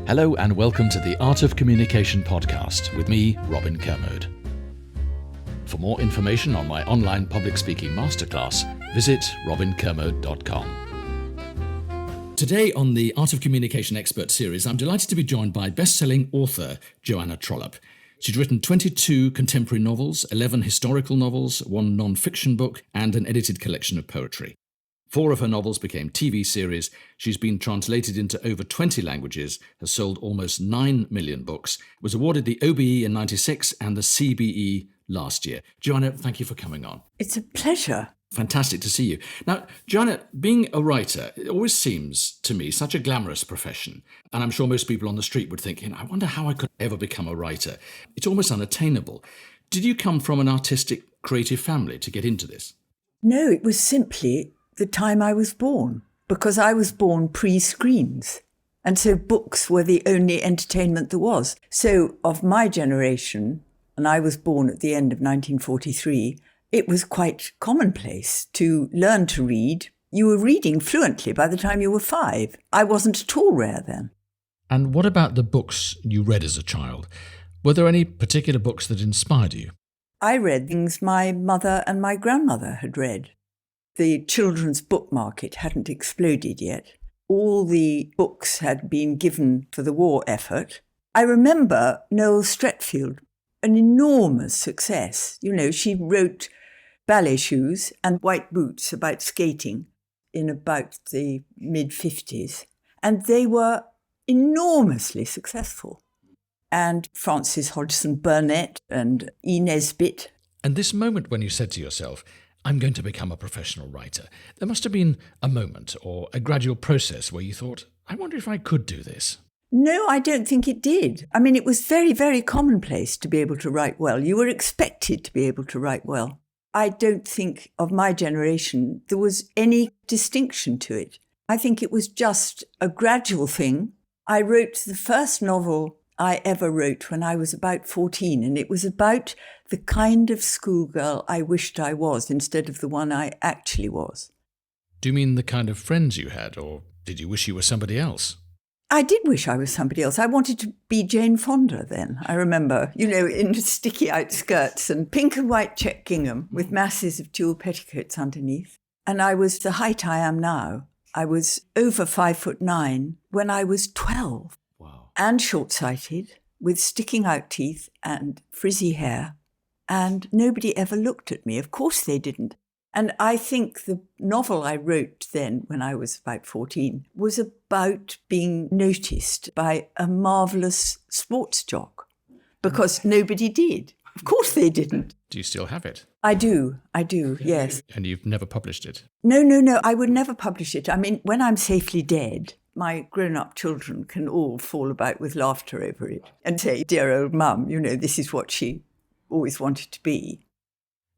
Hello and welcome to the Art of Communication podcast with me, Robin Kermode. For more information on my online public speaking masterclass, visit robinkermode.com. Today on the Art of Communication Expert series, I'm delighted to be joined by best-selling author Joanna Trollope. She's written 22 contemporary novels, 11 historical novels, 1 non-fiction book, and an edited collection of poetry. 4 of her novels became TV series. She's been translated into over 20 languages, has sold almost 9 million books, was awarded the OBE in '96 and the CBE last year. Joanna, thank you for coming on. It's a pleasure. Fantastic to see you. Now, Joanna, being a writer, it always seems to me such a glamorous profession. And I'm sure most people on the street would think, I wonder how I could ever become a writer. It's almost unattainable. Did you come from an artistic, creative family to get into this? No, it was simply the time I was born, because I was born pre-screens. And so books were the only entertainment there was. So of my generation, and I was born at the end of 1943, it was quite commonplace to learn to read. You were reading fluently by the time you were 5. I wasn't at all rare then. And what about the books you read as a child? Were there any particular books that inspired you? I read things my mother and my grandmother had read. The children's book market hadn't exploded yet. All the books had been given for the war effort. I remember Noel Stretfield, an enormous success. You know, she wrote Ballet Shoes and White Boots about skating in about the mid-50s. And they were enormously successful. And Frances Hodgson Burnett and E. Nesbit. And this moment when you said to yourself, I'm going to become a professional writer, there must have been a moment or a gradual process where you thought, I wonder if I could do this. No, I don't think it did. I mean, it was very, very commonplace to be able to write well. You were expected to be able to write well. I don't think of my generation there was any distinction to it. I think it was just a gradual thing. I wrote the first novel I ever wrote when I was about 14, and it was about the kind of schoolgirl I wished I was instead of the one I actually was. Do you mean the kind of friends you had, or did you wish you were somebody else? I did wish I was somebody else. I wanted to be Jane Fonda then, I remember, you know, in sticky out skirts and pink and white check gingham with masses of tulle petticoats underneath. And I was the height I am now. I was over 5'9" when I was 12. Wow. And short-sighted, with sticking out teeth and frizzy hair. And nobody ever looked at me. Of course they didn't. And I think the novel I wrote then, when I was about 14, was about being noticed by a marvellous sports jock, because nobody did. Of course they didn't. Do you still have it? I do, yes. And you've never published it? No, I would never publish it. I mean, when I'm safely dead, my grown-up children can all fall about with laughter over it and say, dear old mum, you know, this is what she always wanted to be.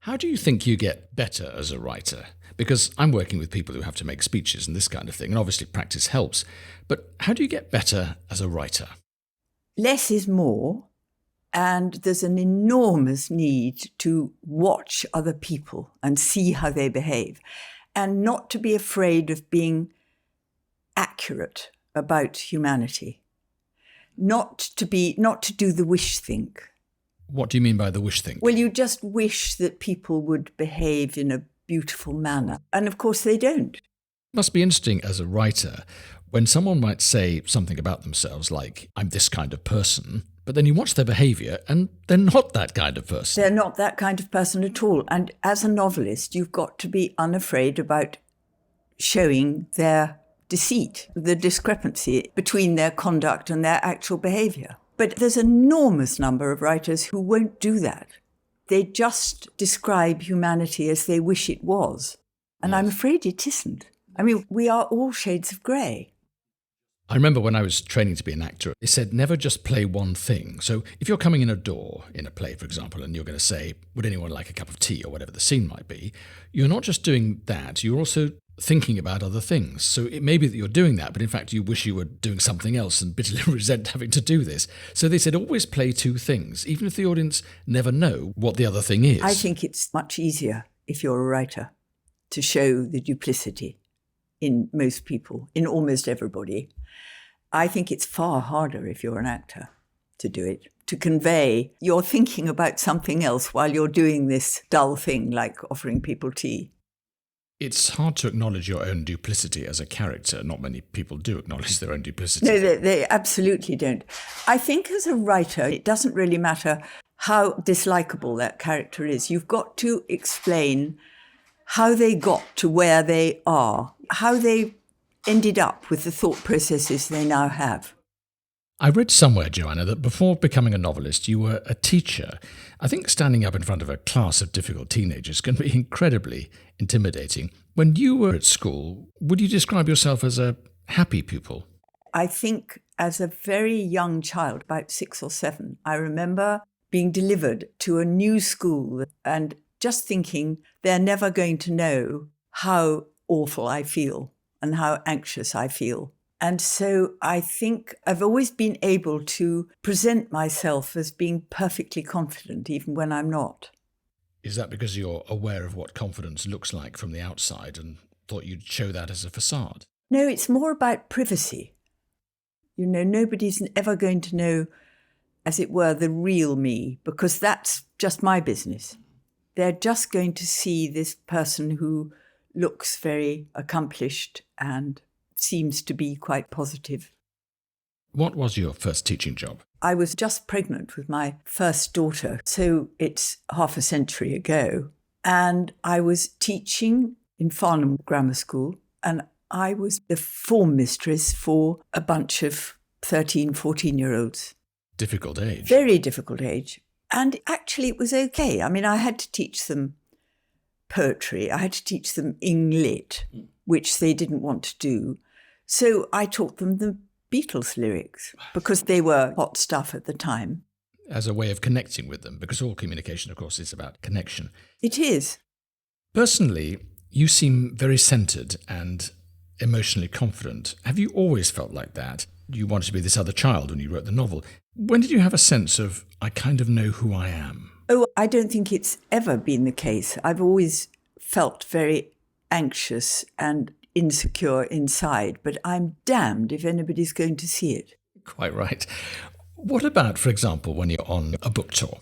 How do you think you get better as a writer? Because I'm working with people who have to make speeches and this kind of thing, and obviously practice helps. But how do you get better as a writer? Less is more, and there's an enormous need to watch other people and see how they behave, and not to be afraid of being accurate about humanity. Not to do the wish think. What do you mean by the wish think? Well, you just wish that people would behave in a beautiful manner. And of course they don't. It must be interesting as a writer when someone might say something about themselves like, I'm this kind of person, but then you watch their behaviour and they're not that kind of person. They're not that kind of person at all. And as a novelist, you've got to be unafraid about showing their deceit, the discrepancy between their conduct and their actual behaviour. But there's an enormous number of writers who won't do that. They just describe humanity as they wish it was. And I'm afraid it isn't. I mean, we are all shades of grey. I remember when I was training to be an actor, they said never just play one thing. So if you're coming in a door in a play, for example, and you're going to say, would anyone like a cup of tea or whatever the scene might be, you're not just doing that, you're also thinking about other things. So it may be that you're doing that, but in fact you wish you were doing something else and bitterly resent having to do this. So they said always play 2 things, even if the audience never know what the other thing is. I think it's much easier, if you're a writer, to show the duplicity in most people, in almost everybody. I think it's far harder if you're an actor to do it, to convey you're thinking about something else while you're doing this dull thing like offering people tea. It's hard to acknowledge your own duplicity as a character. Not many people do acknowledge their own duplicity. No, they absolutely don't. I think as a writer, it doesn't really matter how dislikable that character is. You've got to explain how they got to where they are, how they ended up with the thought processes they now have. I read somewhere, Joanna, that before becoming a novelist, you were a teacher. I think standing up in front of a class of difficult teenagers can be incredibly intimidating. When you were at school, would you describe yourself as a happy pupil? I think as a very young child, about 6 or 7, I remember being delivered to a new school and just thinking they're never going to know how awful I feel and how anxious I feel. And so I think I've always been able to present myself as being perfectly confident, even when I'm not. Is that because you're aware of what confidence looks like from the outside and thought you'd show that as a facade? No, it's more about privacy. You know, nobody's ever going to know, as it were, the real me, because that's just my business. They're just going to see this person who looks very accomplished and seems to be quite positive. What was your first teaching job? I was just pregnant with my first daughter, so it's half a century ago. And I was teaching in Farnham Grammar School, and I was the form mistress for a bunch of 13, 14-year-olds. Difficult age. Very difficult age. And actually it was okay. I mean, I had to teach them poetry. I had to teach them Eng-Lit, which they didn't want to do. So I taught them the Beatles lyrics because they were hot stuff at the time. As a way of connecting with them, because all communication, of course, is about connection. It is. Personally, you seem very centred and emotionally confident. Have you always felt like that? You wanted to be this other child when you wrote the novel. When did you have a sense of, I kind of know who I am? Oh, I don't think it's ever been the case. I've always felt very anxious and insecure inside, but I'm damned if anybody's going to see it. Quite right. What about, for example, when you're on a book tour?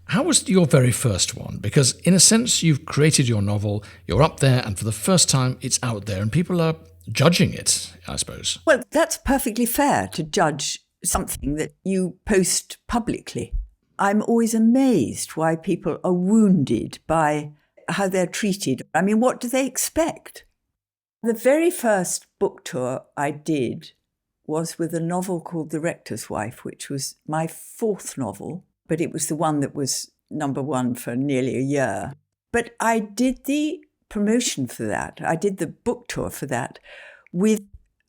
How was your very first one? Because in a sense, you've created your novel, you're up there, and for the first time, it's out there, and people are judging it, I suppose. Well, that's perfectly fair to judge something that you post publicly. I'm always amazed why people are wounded by how they're treated. I mean, what do they expect? The very first book tour I did was with a novel called The Rector's Wife, which was my 4th novel, but it was the one that was number 1 for nearly a year. But I did the promotion for that. I did the book tour for that with,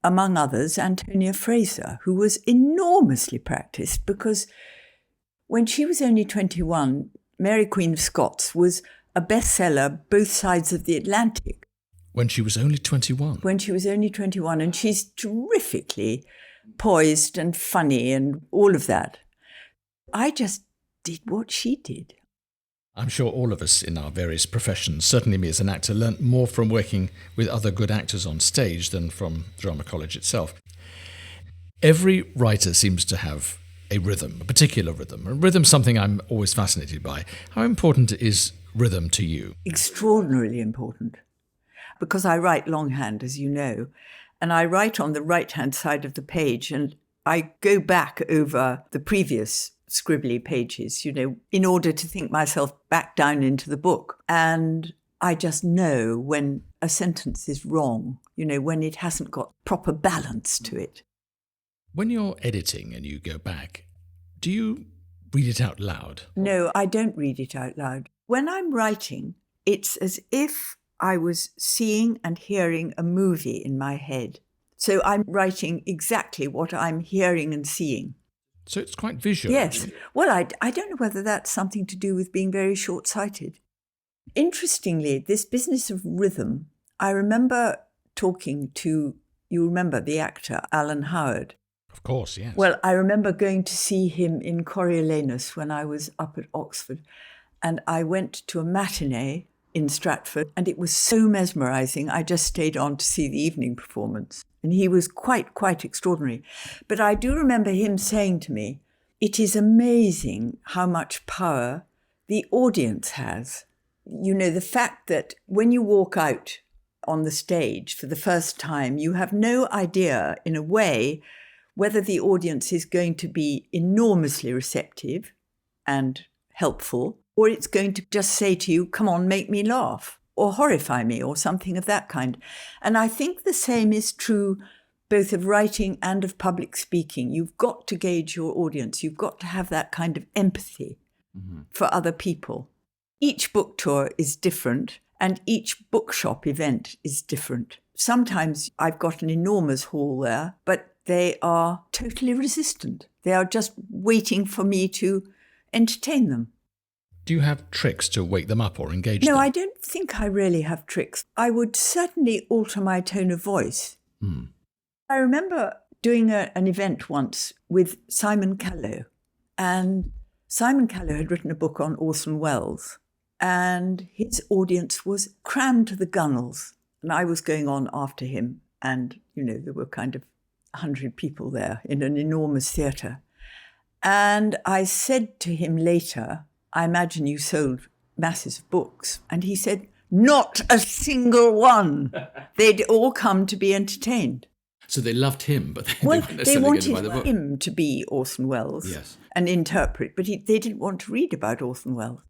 among others, Antonia Fraser, who was enormously practiced because when she was only 21, Mary Queen of Scots was a bestseller both sides of the Atlantic. When she was only 21? When she was only 21, and she's terrifically poised and funny and all of that. I just did what she did. I'm sure all of us in our various professions, certainly me as an actor, learnt more from working with other good actors on stage than from drama college itself. Every writer seems to have a rhythm, a particular rhythm. A rhythm's something I'm always fascinated by. How important is rhythm to you? Extraordinarily important. Because I write longhand, as you know, and I write on the right-hand side of the page, and I go back over the previous scribbly pages, you know, in order to think myself back down into the book. And I just know when a sentence is wrong, you know, when it hasn't got proper balance to it. When you're editing and you go back, do you read it out loud? No, I don't read it out loud. When I'm writing, it's as if I was seeing and hearing a movie in my head. So I'm writing exactly what I'm hearing and seeing. So it's quite visual. Yes. Well, I don't know whether that's something to do with being very short-sighted. Interestingly, this business of rhythm, I remember talking to, you remember the actor, Alan Howard. Of course, yes. Well, I remember going to see him in Coriolanus when I was up at Oxford, and I went to a matinee in Stratford, and it was so mesmerising. I just stayed on to see the evening performance. And he was quite extraordinary. But I do remember him saying to me, it is amazing how much power the audience has. You know, the fact that when you walk out on the stage for the first time, you have no idea, in a way, whether the audience is going to be enormously receptive and helpful, or it's going to just say to you, come on, make me laugh, or horrify me, or something of that kind. And I think the same is true both of writing and of public speaking. You've got to gauge your audience. You've got to have that kind of empathy for other people. Each book tour is different, and each bookshop event is different. Sometimes I've got an enormous hall there, but they are totally resistant. They are just waiting for me to entertain them. Do you have tricks to wake them up or engage them? No, I don't think I really have tricks. I would certainly alter my tone of voice. I remember doing an event once with Simon Callow, and Simon Callow had written a book on Orson Welles, and his audience was crammed to the gunnels, and I was going on after him, and, you know, there were kind of 100 people there in an enormous theatre. And I said to him later, I imagine you sold masses of books. And he said, not a single one. They'd all come to be entertained. So they loved him, but they weren't necessarily going to buy the book. They wanted him to be Orson Welles, yes, and interpret, but they didn't want to read about Orson Welles.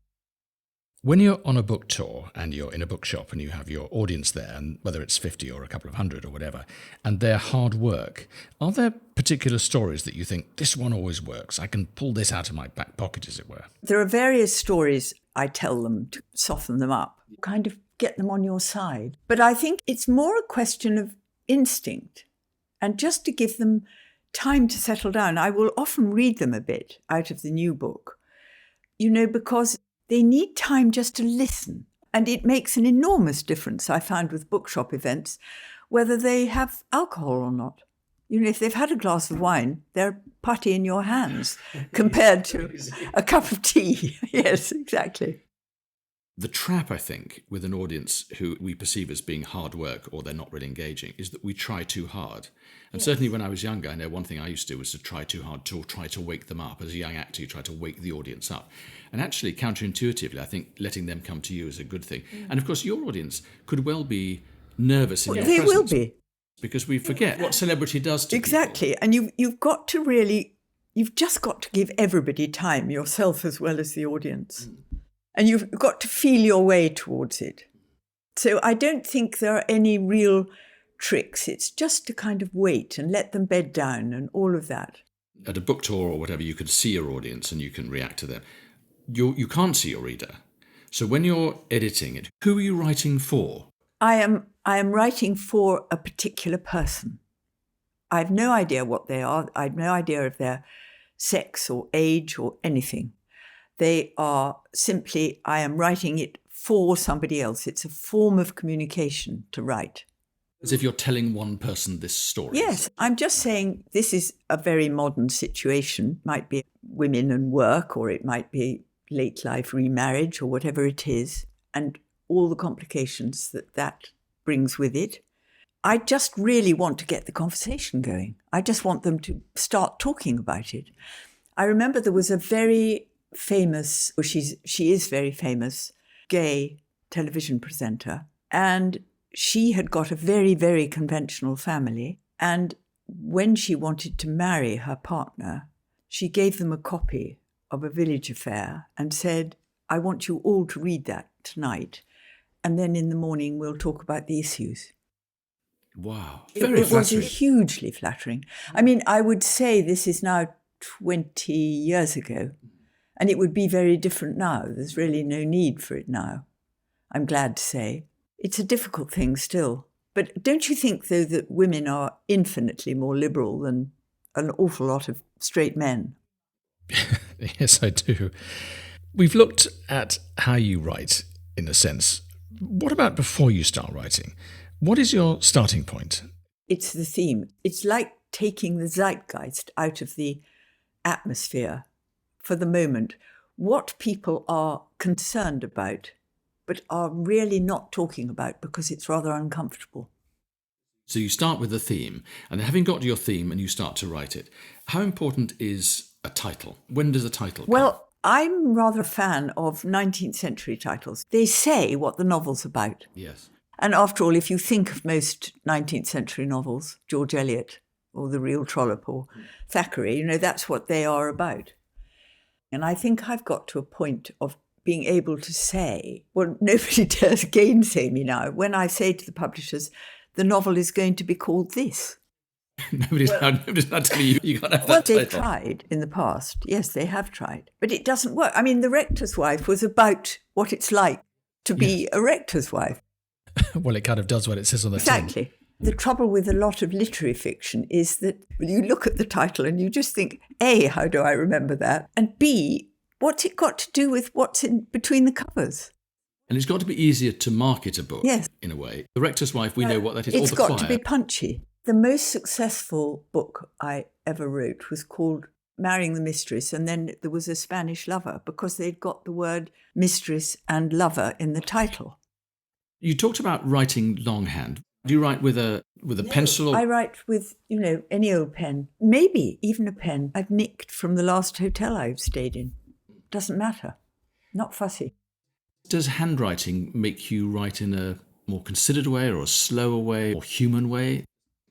When you're on a book tour and you're in a bookshop and you have your audience there, and whether it's 50 or a couple of hundred or whatever, and they're hard work, are there particular stories that you think, this one always works, I can pull this out of my back pocket, as it were? There are various stories I tell them to soften them up, kind of get them on your side. But I think it's more a question of instinct, and just to give them time to settle down. I will often read them a bit out of the new book, you know, because they need time just to listen. And it makes an enormous difference, I found, with bookshop events, whether they have alcohol or not. You know, if they've had a glass of wine, they're putty in your hands compared to a cup of tea. Yes, exactly. The trap, I think, with an audience who we perceive as being hard work or they're not really engaging is that we try too hard. And certainly when I was younger, I know one thing I used to do was to try too hard to try to wake them up. As a young actor, you try to wake the audience up. And actually, counterintuitively, I think letting them come to you is a good thing. And of course, your audience could well be nervous in your presence. They will be. Because we forget what celebrity does to exactly. people. And you've just got to give everybody time, yourself as well as the audience. And you've got to feel your way towards it. So I don't think there are any real tricks. It's just to kind of wait and let them bed down and all of that. At a book tour or whatever, you can see your audience and you can react to them. You can't see your reader. So when you're editing it, who are you writing for? I am writing for a particular person. I have no idea what they are. I have no idea of their sex or age or anything. They are simply, I am writing it for somebody else. It's a form of communication to write. As if you're telling one person this story. Yes, I'm just saying this is a very modern situation. It might be women and work, or it might be late life remarriage, or whatever it is, and all the complications that brings with it. I just really want to get the conversation going. I just want them to start talking about it. I remember there was a very famous, or she is very famous, gay television presenter, and she had got a very, very conventional family, and when she wanted to marry her partner, she gave them a copy of A Village Affair and said, I want you all to read that tonight, and then in the morning we'll talk about the issues. Wow. Very flattering. It was hugely flattering. I mean, I would say this is now 20 years ago, and it would be very different now. There's really no need for it now, I'm glad to say. It's a difficult thing still. But don't you think, though, that women are infinitely more liberal than an awful lot of straight men? Yes, I do. We've looked at how you write, in a sense. What about before you start writing? What is your starting point? It's the theme. It's like taking the zeitgeist out of the atmosphere for the moment. What people are concerned about but are really not talking about because it's rather uncomfortable. So you start with the theme, and having got your theme and you start to write it, how important is a title? When does a title come? Well, I'm rather a fan of 19th century titles. They say what the novel's about. Yes. And after all, if you think of most 19th century novels, George Eliot or The Real Trollope or Thackeray, that's what they are about. And I think I've got to a point of being able to say, well, nobody dares gainsay me now, when I say to the publishers, the novel is going to be called this. Nobody's not telling you can't have Well, that title. they've tried in the past. Yes, they have tried. But it doesn't work. I mean, The Rector's Wife was about what it's like to be a rector's wife. Well, it kind of does what it says on the tin. Exactly. The trouble with a lot of literary fiction is that you look at the title and you just think, A, how do I remember that? And B, what's it got to do with what's in between the covers? And it's got to be easier to market a book, Yes. in a way. The Rector's Wife, we know what that is. It's or The got Choir. to be punchy. The most successful book I ever wrote was called Marrying the Mistress, and then there was a Spanish lover, because they'd got the word mistress and lover in the title. You talked about writing longhand. Do you write with a pencil? Or... I write with, any old pen, maybe even a pen I've nicked from the last hotel I've stayed in. Doesn't matter. Not fussy. Does handwriting make you write in a more considered way or a slower way or human way?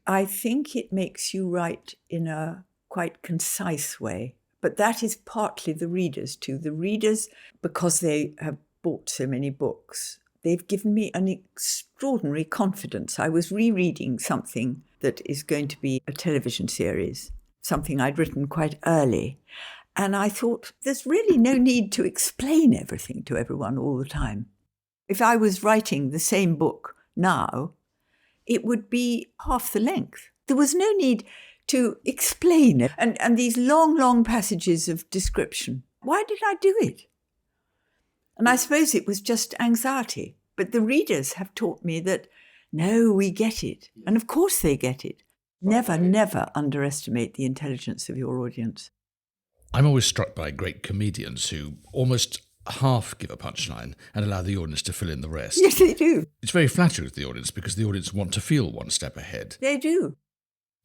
I think it makes you write in a quite concise way, but that is partly the readers too. The readers, because they have bought so many books, they've given me an extraordinary confidence. I was rereading something that is going to be a television series, something I'd written quite early. And I thought, there's really no need to explain everything to everyone all the time. If I was writing the same book now, it would be half the length. There was no need to explain it. And these long, long passages of description. Why did I do it? And I suppose it was just anxiety. But the readers have taught me that, no, we get it. And of course they get it. Never, never underestimate the intelligence of your audience. I'm always struck by great comedians who almost half give a punchline and allow the audience to fill in the rest. Yes, they do. It's very flattering to the audience because the audience want to feel one step ahead. They do.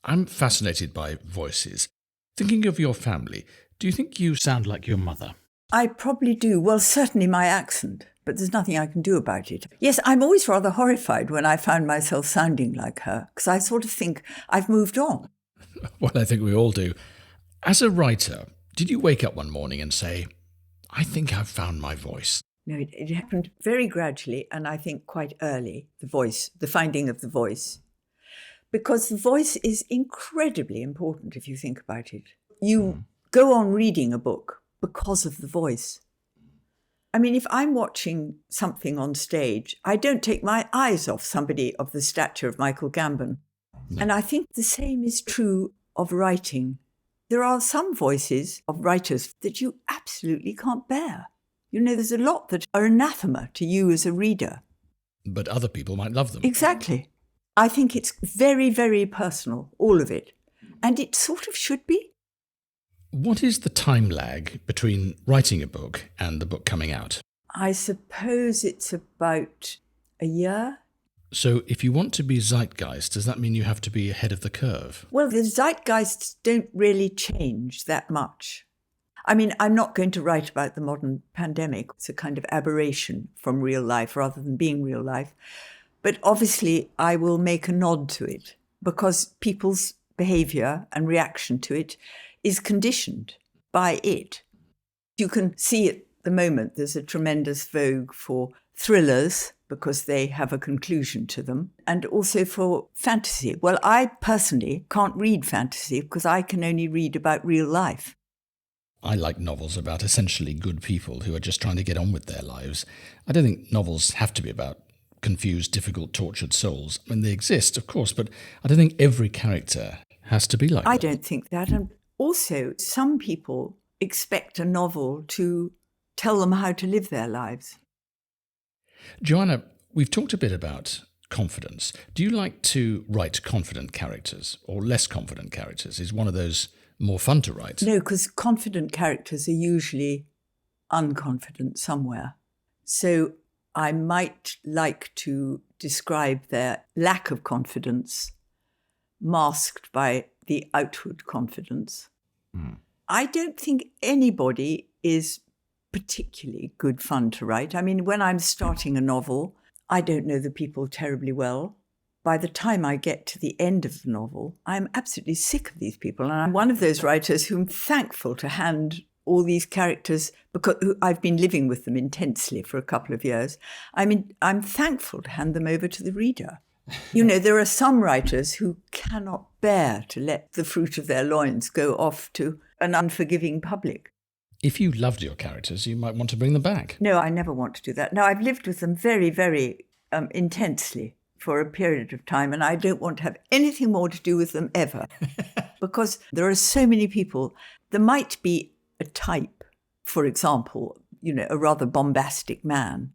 I'm fascinated by voices. Thinking of your family, do you think you sound like your mother? I probably do. Well, certainly my accent, but there's nothing I can do about it. Yes, I'm always rather horrified when I found myself sounding like her, because I sort of think I've moved on. Well, I think we all do. As a writer, did you wake up one morning and say, I think I've found my voice? No, it happened very gradually, and I think quite early, the finding of the voice. Because the voice is incredibly important if you think about it. You go on reading a book because of the voice. I mean, if I'm watching something on stage, I don't take my eyes off somebody of the stature of Michael Gambon. No. And I think the same is true of writing. There are some voices of writers that you absolutely can't bear. There's a lot that are anathema to you as a reader. But other people might love them. Exactly. I think it's very, very personal, all of it. And it sort of should be. What is the time lag between writing a book and the book coming out? I suppose it's about a year. So if you want to be zeitgeist, does that mean you have to be ahead of the curve? Well, the zeitgeists don't really change that much. I mean, I'm not going to write about the modern pandemic. It's a kind of aberration from real life rather than being real life. But obviously, I will make a nod to it because people's behaviour and reaction to it is conditioned by it. You can see at the moment there's a tremendous vogue for thrillers because they have a conclusion to them, and also for fantasy. Well, I personally can't read fantasy because I can only read about real life. I like novels about essentially good people who are just trying to get on with their lives. I don't think novels have to be about confused, difficult, tortured souls. I mean, they exist, of course, but I don't think every character has to be like that. I don't think that. And also, some people expect a novel to tell them how to live their lives. Joanna, we've talked a bit about confidence. Do you like to write confident characters or less confident characters? Is one of those more fun to write? No, because confident characters are usually unconfident somewhere. So I might like to describe their lack of confidence masked by the outward confidence. I don't think anybody is particularly good fun to write. I mean, when I'm starting a novel, I don't know the people terribly well. By the time I get to the end of the novel, I'm absolutely sick of these people. And I'm one of those writers who I'm thankful to hand all these characters, because I've been living with them intensely for a couple of years. I mean, I'm thankful to hand them over to the reader. You know, there are some writers who cannot bear to let the fruit of their loins go off to an unforgiving public. If you loved your characters, you might want to bring them back. No, I never want to do that. No, I've lived with them very, very intensely for a period of time, and I don't want to have anything more to do with them ever. Because there are so many people. There might be a type, for example, you know, a rather bombastic man.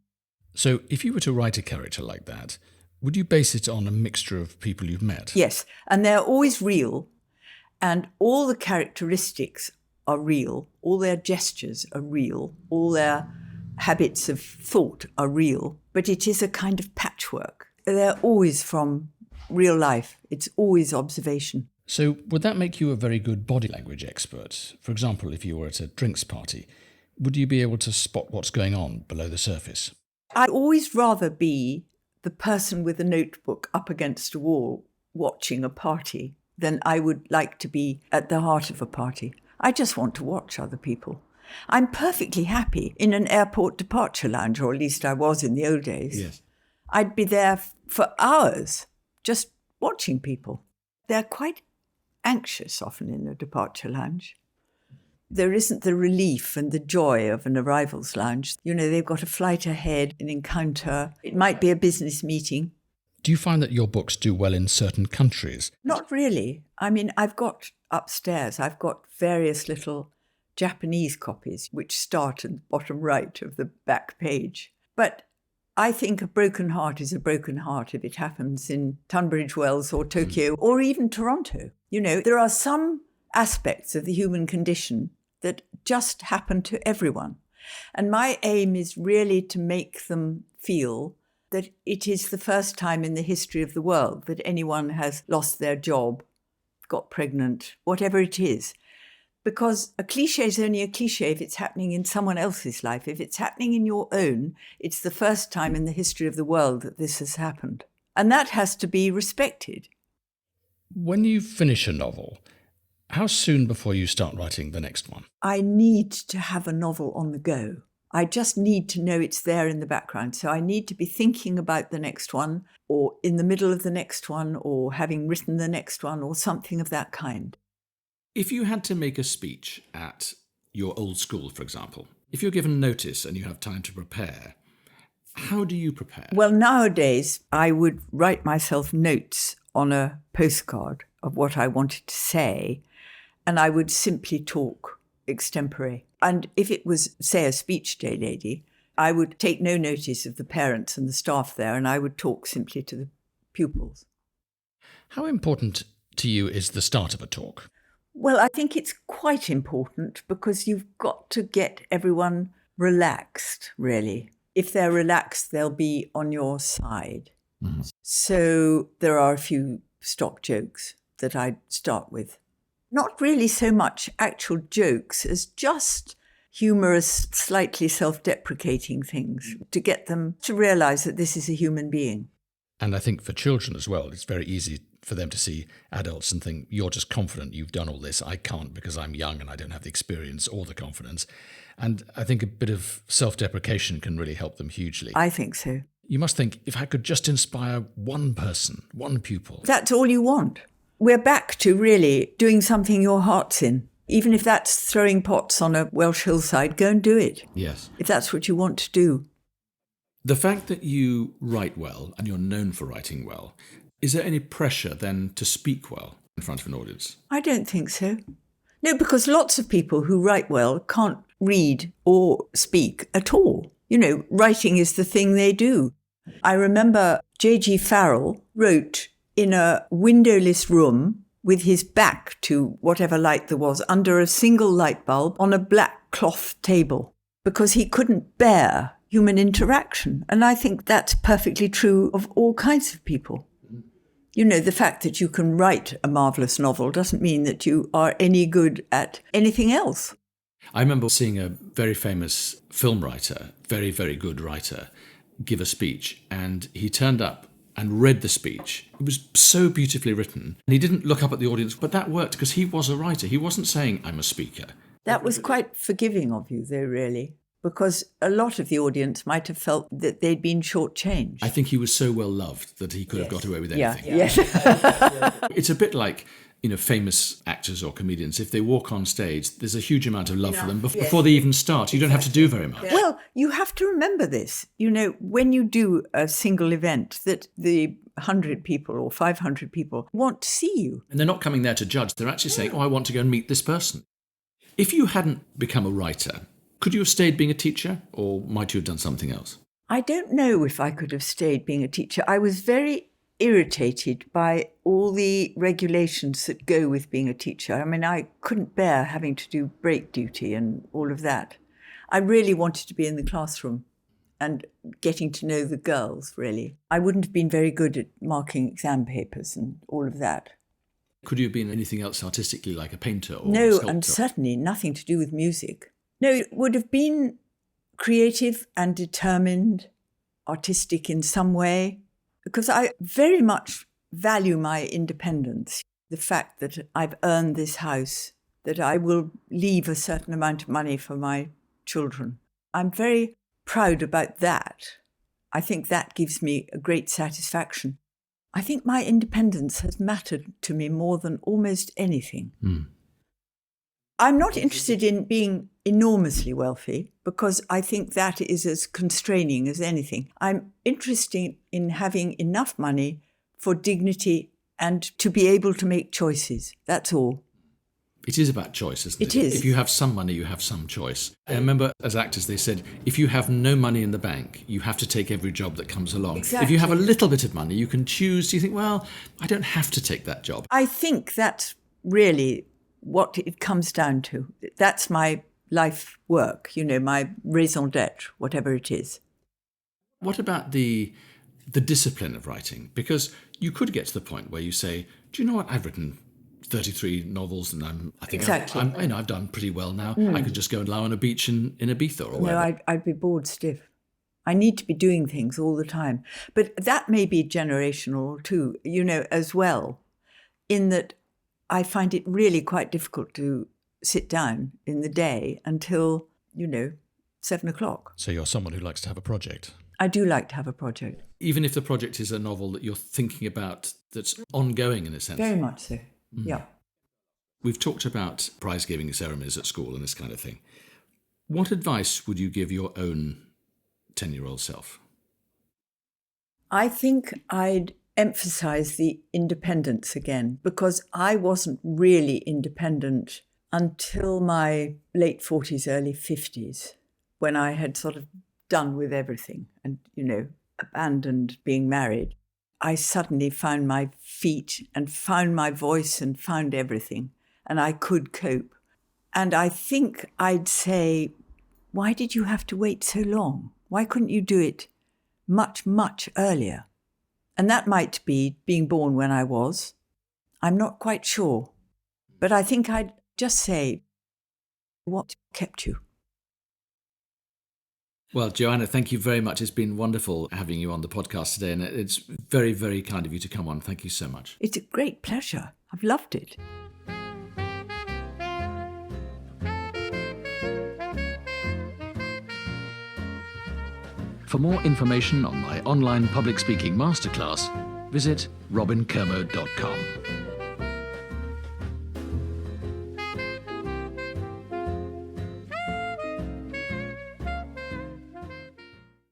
So if you were to write a character like that, would you base it on a mixture of people you've met? Yes, and they're always real, and all the characteristics are real, all their gestures are real, all their habits of thought are real, but it is a kind of patchwork. They're always from real life. It's always observation. So would that make you a very good body language expert? For example, if you were at a drinks party, would you be able to spot what's going on below the surface? I'd always rather be the person with a notebook up against a wall watching a party than I would like to be at the heart of a party. I just want to watch other people. I'm perfectly happy in an airport departure lounge, or at least I was in the old days. Yes. I'd be there for hours just watching people. They're quite anxious often in a departure lounge. There isn't the relief and the joy of an arrivals lounge. You know, they've got a flight ahead, an encounter. It might be a business meeting. Do you find that your books do well in certain countries? Not really. I mean, I've got upstairs, I've got various little Japanese copies which start at the bottom right of the back page. But I think a broken heart is a broken heart if it happens in Tunbridge Wells or Tokyo or even Toronto. You know, there are some aspects of the human condition that just happen to everyone. And my aim is really to make them feel that it is the first time in the history of the world that anyone has lost their job, got pregnant, whatever it is. Because a cliche is only a cliche if it's happening in someone else's life. If it's happening in your own, it's the first time in the history of the world that this has happened. And that has to be respected. When you finish a novel, how soon before you start writing the next one? I need to have a novel on the go. I just need to know it's there in the background. So I need to be thinking about the next one, or in the middle of the next one, or having written the next one, or something of that kind. If you had to make a speech at your old school, for example, if you're given notice and you have time to prepare, how do you prepare? Well, nowadays, I would write myself notes on a postcard of what I wanted to say, and I would simply talk extempore. And if it was, say, a speech day lady, I would take no notice of the parents and the staff there, and I would talk simply to the pupils. How important to you is the start of a talk? Well, I think it's quite important because you've got to get everyone relaxed, really. If they're relaxed, they'll be on your side. Mm-hmm. So there are a few stock jokes that I start with. Not really so much actual jokes as just humorous, slightly self-deprecating things to get them to realise that this is a human being. And I think for children as well, it's very easy for them to see adults and think, you're just confident, you've done all this. I can't because I'm young and I don't have the experience or the confidence. And I think a bit of self-deprecation can really help them hugely. I think so. You must think, if I could just inspire one person, one pupil. That's all you want. We're back to really doing something your heart's in. Even if that's throwing pots on a Welsh hillside, go and do it. Yes. If that's what you want to do. The fact that you write well and you're known for writing well, is there any pressure then to speak well in front of an audience? I don't think so. No, because lots of people who write well can't read or speak at all. You know, writing is the thing they do. I remember J.G. Farrell wrote in a windowless room with his back to whatever light there was under a single light bulb on a black cloth table because he couldn't bear, human interaction. And I think that's perfectly true of all kinds of people. You know, the fact that you can write a marvellous novel doesn't mean that you are any good at anything else. I remember seeing a very famous film writer, very, very good writer, give a speech, and he turned up and read the speech. It was so beautifully written. And he didn't look up at the audience, but that worked because he was a writer. He wasn't saying, I'm a speaker. That was quite forgiving of you, though, really, because a lot of the audience might have felt that they'd been shortchanged. I think he was so well loved that he could have got away with anything. Yes. It's a bit like, you know, famous actors or comedians. If they walk on stage, there's a huge amount of love for them before they even start. You don't have to do very much. Well, you have to remember this. You know, when you do a single event, that the 100 people or 500 people want to see you. And they're not coming there to judge. They're actually saying, I want to go and meet this person. If you hadn't become a writer, could you have stayed being a teacher, or might you have done something else? I don't know if I could have stayed being a teacher. I was very irritated by all the regulations that go with being a teacher. I mean, I couldn't bear having to do break duty and all of that. I really wanted to be in the classroom and getting to know the girls, really. I wouldn't have been very good at marking exam papers and all of that. Could you have been anything else artistically, like a painter or a No, sculptor? and certainly nothing to do with music. No, it would have been creative and determined, artistic in some way, because I very much value my independence. The fact that I've earned this house, that I will leave a certain amount of money for my children. I'm very proud about that. I think that gives me a great satisfaction. I think my independence has mattered to me more than almost anything. I'm not interested in being enormously wealthy because I think that is as constraining as anything. I'm interested in having enough money for dignity and to be able to make choices. That's all. It is about choice, isn't it? It is. If you have some money, you have some choice. I remember as actors, they said, if you have no money in the bank, you have to take every job that comes along. Exactly. If you have a little bit of money, you can choose. You think, well, I don't have to take that job. I think that's really what it comes down to. That's my life work, you know, my raison d'etre, whatever it is. What about the discipline of writing? Because you could get to the point where you say, do you know what, I've written 33 novels and I think Exactly. I've done pretty well now. I could just go and lie on a beach in Ibiza or wherever. No, I'd be bored stiff. I need to be doing things all the time. But that may be generational too, you know, as well, in that I find it really quite difficult to sit down in the day until, 7 o'clock. So you're someone who likes to have a project. I do like to have a project. Even if the project is a novel that you're thinking about that's ongoing in a sense. Very much so, yeah. We've talked about prize-giving ceremonies at school and this kind of thing. What advice would you give your own 10-year-old self? I think I'd emphasise the independence again, because I wasn't really independent until my late 40s, early 50s, when I had sort of done with everything and, abandoned being married. I suddenly found my feet and found my voice and found everything, and I could cope. And I think I'd say, why did you have to wait so long? Why couldn't you do it much, much earlier? And that might be being born when I was. I'm not quite sure. But I think I'd just say, what kept you? Well, Joanna, thank you very much. It's been wonderful having you on the podcast today, and it's very, very kind of you to come on. Thank you so much. It's a great pleasure. I've loved it. For more information on my online public speaking masterclass, visit robinkermo.com.